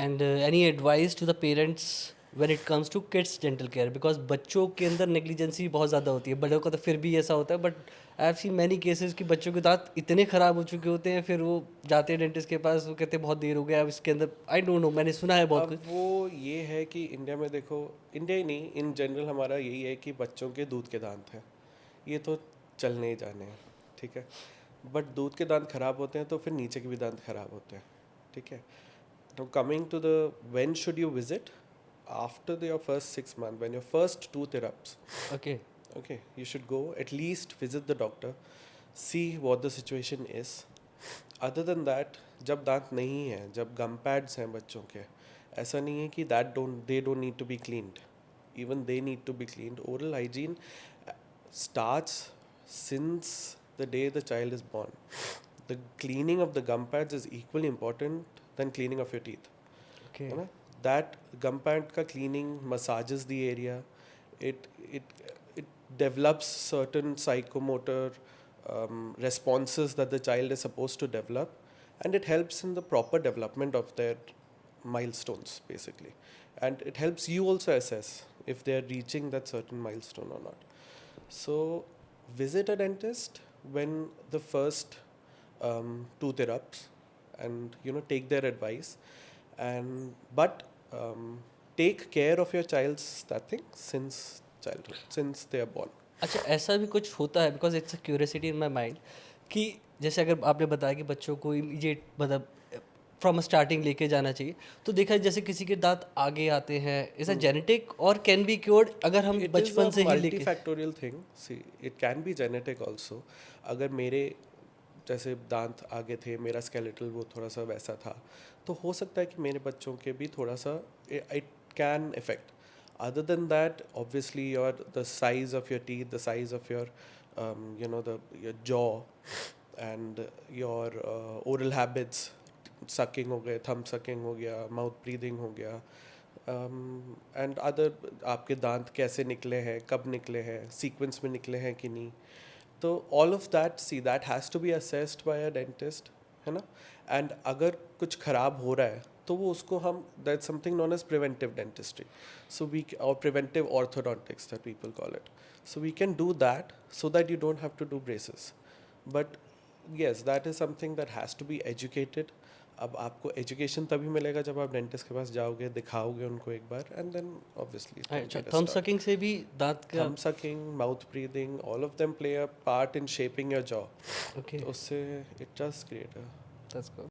And any advice to the parents when it comes to kids dental care, because बच्चों के अंदर negligence बहुत ज़्यादा होती है, बड़ों का तो फिर भी ऐसा होता है, but I have seen many cases कि बच्चों के दांत इतने ख़राब हो चुके होते हैं, फिर वो जाते हैं डेंटिस्ट के पास, वो कहते हैं बहुत देर हो गया, अब इसके अंदर आई डोंट नो, मैंने सुना है बहुत अब कुछ। वो ये है कि इंडिया में देखो, इंडिया ही नहीं, इन जनरल हमारा यही है कि बच्चों के दूध के दांत हैं, ये तो चलने ही जाने हैं, ठीक है। बट दूध के दांत खराब होते हैं तो फिर नीचे के भी दांत खराब होते हैं, ठीक है। तो coming to the when should you visit, after your first 6 months, when your first tooth erupts, okay. okay, you should go at least visit the doctor, see what the situation is. Other than that, जब दांत नहीं है, जब गम pads हैं बच्चों के, ऐसा नहीं है कि they don't need to be cleaned, even they need to be cleaned. Oral hygiene starts since the day the child is born. The cleaning of the gum pads is equally important than cleaning of your teeth. Okay. है ना? That gum pad का cleaning massages the area. It develops certain psychomotor responses that the child is supposed to develop, and it helps in the proper development of their milestones basically, and it helps you also assess if they are reaching that certain milestone or not. So visit a dentist when the first tooth erupts, and take their advice, and but take care of your child's that thing since childhood, since they are born. अच्छा, ऐसा भी कुछ होता है, because it's a curiosity in my mind, कि जैसे अगर आपने बताया कि बच्चों को इमीडिएट मतलब फ्रॉम स्टार्टिंग लेके जाना चाहिए, तो देखा है जैसे किसी के दांत आगे आते हैं, इज अ जेनेटिक और कैन बी क्योर्ड अगर हम It is बचपन a से ही लेके। multifactorial thing. See, it can be genetic also. अगर मेरे जैसे दांत आगे थे, मेरा स्केलेटल वो थोड़ा सा वैसा था, तो हो सकता है कि मेरे बच्चों के भी थोड़ा सा it can effect. Other than that, obviously the size of your teeth, the size of your your jaw, and your oral habits, sucking हो गए, thumb sucking हो गया, mouth breathing हो गया, एंड अदर आपके दांत कैसे निकले हैं, कब निकले हैं, सीक्वेंस में निकले हैं कि नहीं, तो all of that, see that has to be assessed by a dentist, है ना. एंड अगर कुछ ख़राब हो रहा है तो वो उसको हम, that something known as preventive dentistry, so we, और preventive orthodontics that people call it, so we can do that so that you don't have to do braces. But yes, that is something that has to be educated. अब आपको education तभी मिलेगा जब आप dentist के पास जाओगे, दिखाओगे उनको एक बार, एंड देन ऑब्वियसली अच्छा, थंब सकिंग से भी दांत का। Thumb sucking, mouth breathing, all of them play a part in shaping your jaw. Okay, तो उससे it just create a that's good.